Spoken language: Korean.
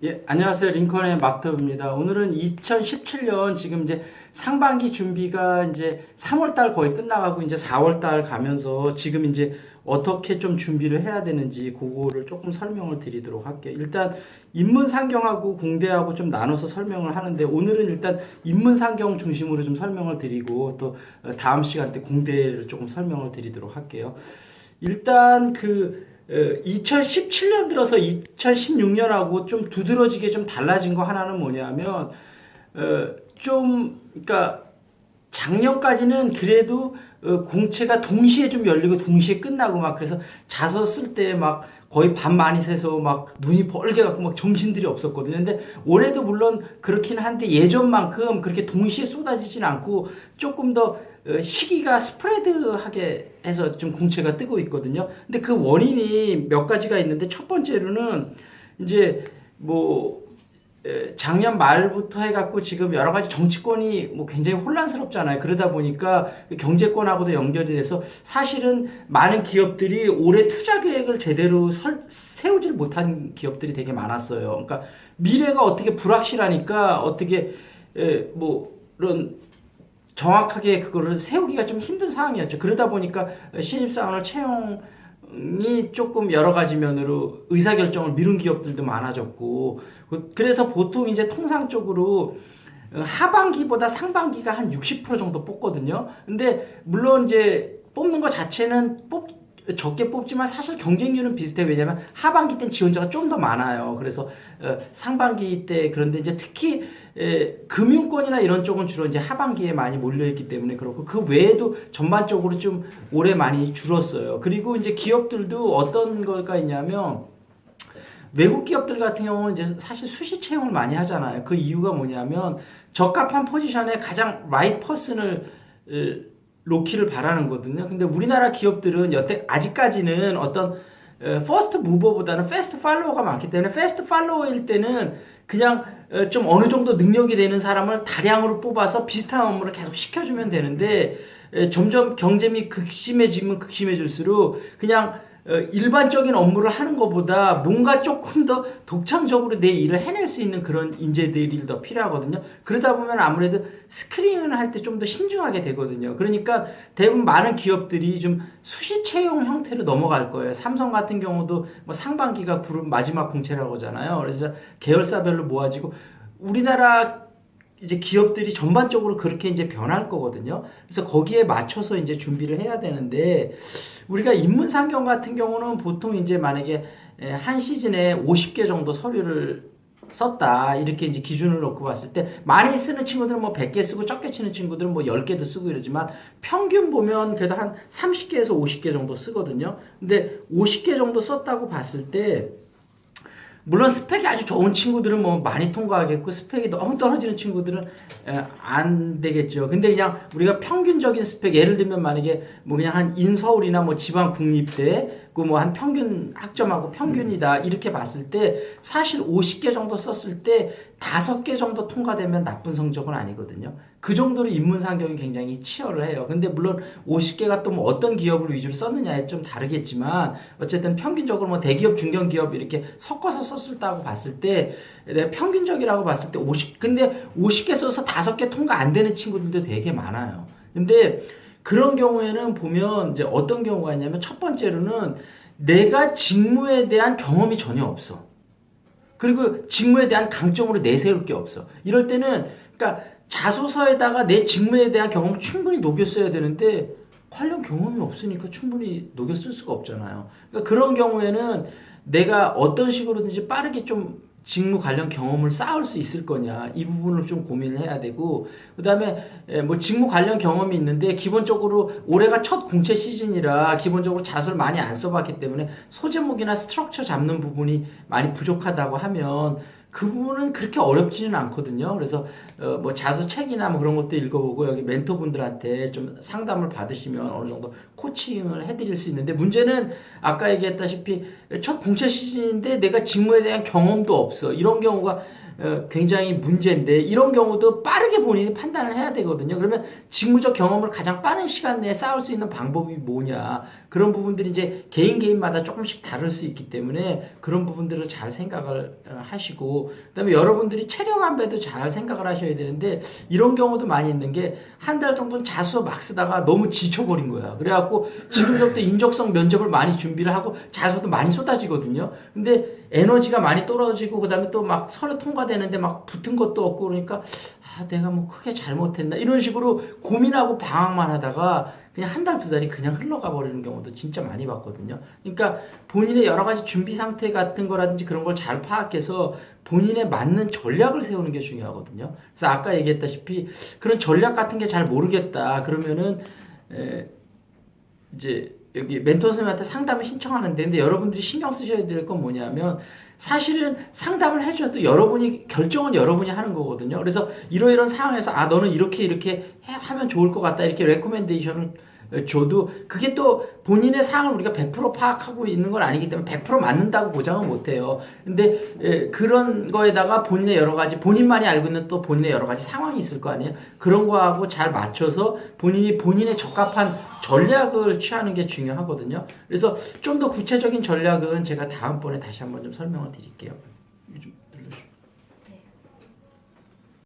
예, 안녕하세요. 링컨의 마크입니다. 오늘은 2017년 지금 이제 상반기 준비가 이제 3월달 거의 끝나가고 이제 4월달 가면서 지금 이제 어떻게 좀 준비를 해야 되는지 그거를 조금 설명을 드리도록 할게요. 일단 인문상경하고 공대하고 좀 나눠서 설명을 하는데 오늘은 일단 인문상경 중심으로 좀 설명을 드리고 또 다음 시간 때 공대를 조금 설명을 드리도록 할게요. 일단 2017년 들어서 2016년하고 좀 두드러지게 좀 달라진 거 하나는 뭐냐면 그러니까 작년까지는 그래도 공채가 동시에 좀 열리고 동시에 끝나고 막 그래서 자소 쓸 때 막 거의 밤 많이 새서 막 눈이 벌게 갖고 막 정신들이 없었거든요. 근데 올해도 물론 그렇긴 한데 예전만큼 그렇게 동시에 쏟아지진 않고 조금 더 시기가 스프레드하게 해서 좀 공채가 뜨고 있거든요. 근데 그 원인이 몇 가지가 있는데 첫 번째로는 이제 뭐 작년 말부터 해갖고 지금 여러 가지 정치권이 뭐 굉장히 혼란스럽잖아요. 그러다 보니까 경제권하고도 연결이 돼서 사실은 많은 기업들이 올해 투자 계획을 제대로 세우질 못한 기업들이 되게 많았어요. 그러니까 미래가 어떻게 불확실하니까 어떻게 뭐 이런 정확하게 그거를 세우기가 좀 힘든 상황이었죠. 그러다 보니까 신입사원을 채용이 조금 여러 가지 면으로 의사결정을 미룬 기업들도 많아졌고, 그래서 보통 이제 통상적으로 하반기보다 상반기가 한 60% 정도 뽑거든요. 근데 물론 이제 뽑는 것 자체는 적게 뽑지만 사실 경쟁률은 비슷해요. 왜냐면 하반기 땐 지원자가 좀 더 많아요. 그래서 상반기 때 그런데 이제 특히 금융권이나 이런 쪽은 주로 이제 하반기에 많이 몰려있기 때문에 그렇고 그 외에도 전반적으로 좀 올해 많이 줄었어요. 그리고 이제 기업들도 어떤 거가 있냐면 외국 기업들 같은 경우는 이제 사실 수시 채용을 많이 하잖아요. 그 이유가 뭐냐면 적합한 포지션에 가장 라이트 퍼슨을 놓기를 바라는 거거든요. 근데 우리나라 기업들은 여태 아직까지는 어떤 퍼스트 무버보다는 패스트 팔로워가 많기 때문에 패스트 팔로워일 때는 그냥 좀 어느 정도 능력이 되는 사람을 다량으로 뽑아서 비슷한 업무를 계속 시켜주면 되는데 점점 경쟁이 극심해지면 극심해질수록 그냥 일반적인 업무를 하는 것보다 뭔가 조금 더 독창적으로 내 일을 해낼 수 있는 그런 인재들이 더 필요하거든요. 그러다 보면 아무래도 스크린을 할 때 좀 더 신중하게 되거든요. 그러니까 대부분 많은 기업들이 좀 수시 채용 형태로 넘어갈 거예요. 삼성 같은 경우도 뭐 상반기가 그룹 마지막 공채라고 하잖아요. 그래서 계열사별로 모아지고 우리나라 이제 기업들이 전반적으로 그렇게 이제 변할 거거든요. 그래서 거기에 맞춰서 이제 준비를 해야 되는데 우리가 인문상경 같은 경우는 보통 이제 만약에 한 시즌에 50개 정도 서류를 썼다 이렇게 이제 기준을 놓고 봤을 때 많이 쓰는 친구들은 뭐 100개 쓰고 적게 치는 친구들은 뭐 10개도 쓰고 이러지만 평균 보면 그래도 한 30개에서 50개 정도 쓰거든요. 근데 50개 정도 썼다고 봤을 때 물론 스펙이 아주 좋은 친구들은 뭐 많이 통과하겠고 스펙이 너무 떨어지는 친구들은 안 되겠죠. 근데 그냥 우리가 평균적인 스펙 예를 들면 만약에 뭐 그냥 한 인서울이나 뭐 지방 국립대 그 뭐 한 평균 학점하고 평균이다 이렇게 봤을 때 사실 50개 정도 썼을 때 5개 정도 통과되면 나쁜 성적은 아니거든요. 그 정도로 인문상경이 굉장히 치열을 해요. 근데 물론 50개가 또 뭐 어떤 기업을 위주로 썼느냐에 좀 다르겠지만 어쨌든 평균적으로 뭐 대기업, 중견기업 이렇게 섞어서 썼다고 봤을 때 내가 평균적이라고 봤을 때 근데 50개 써서 5개 통과 안 되는 친구들도 되게 많아요. 근데 그런 경우에는 보면 이제 어떤 경우가 있냐면 첫 번째로는 내가 직무에 대한 경험이 전혀 없어. 그리고 직무에 대한 강점으로 내세울 게 없어. 이럴 때는 그러니까 자소서에다가 내 직무에 대한 경험을 충분히 녹여 써야 되는데 관련 경험이 없으니까 충분히 녹여 쓸 수가 없잖아요. 그러니까 그런 경우에는 내가 어떤 식으로든지 빠르게 좀 직무 관련 경험을 쌓을 수 있을 거냐 이 부분을 좀 고민을 해야 되고 그 다음에 뭐 직무 관련 경험이 있는데 기본적으로 올해가 첫 공채 시즌이라 기본적으로 자소를 많이 안 써봤기 때문에 소제목이나 스트럭처 잡는 부분이 많이 부족하다고 하면 그 부분은 그렇게 어렵지는 않거든요. 그래서 뭐 자소 책이나 뭐 그런 것도 읽어보고 여기 멘토분들한테 좀 상담을 받으시면 어느 정도 코칭을 해드릴 수 있는데 문제는 아까 얘기했다시피 첫 공채 시즌인데 내가 직무에 대한 경험도 없어. 이런 경우가 굉장히 문제인데 이런 경우도 빠르게 본인이 판단을 해야 되거든요. 그러면 직무적 경험을 가장 빠른 시간 내에 쌓을 수 있는 방법이 뭐냐. 그런 부분들이 이제 개인마다 조금씩 다를 수 있기 때문에 그런 부분들을 잘 생각을 하시고, 그다음에 여러분들이 체력 안배도 잘 생각을 하셔야 되는데, 이런 경우도 많이 있는 게 한 달 정도는 자수 막 쓰다가 너무 지쳐버린 거야. 그래갖고 지금부터 인적성 면접을 많이 준비를 하고 자수도 많이 쏟아지거든요. 근데 에너지가 많이 떨어지고 그다음에 또 막 서류 통과되는데 막 붙은 것도 없고 그러니까 내가 뭐 크게 잘못했나 이런 식으로 고민하고 방황만 하다가 그냥 한 달, 두 달이 그냥 흘러가 버리는 경우도 진짜 많이 봤거든요. 그러니까 본인의 여러 가지 준비 상태 같은 거라든지 그런 걸 잘 파악해서 본인에 맞는 전략을 세우는 게 중요하거든요. 그래서 아까 얘기했다시피 그런 전략 같은 게 잘 모르겠다 그러면은 이제 여기 멘토 선생님한테 상담을 신청하는데, 근데 여러분들이 신경 쓰셔야 될 건 뭐냐면 사실은 상담을 해줘도 여러분이 결정은 여러분이 하는 거거든요. 그래서 이러이런 상황에서 너는 이렇게 하면 좋을 것 같다 이렇게 레코멘데이션을 줘도 그게 또 본인의 상황을 우리가 100% 파악하고 있는 건 아니기 때문에 100% 맞는다고 보장은 못해요. 근데 그런 거에다가 본인의 여러 가지, 본인만이 알고 있는 또 본인의 여러 가지 상황이 있을 거 아니에요. 그런 거하고 잘 맞춰서 본인의 적합한 전략을 취하는 게 중요하거든요. 그래서 좀 더 구체적인 전략은 제가 다음번에 다시 한번 좀 설명을 드릴게요.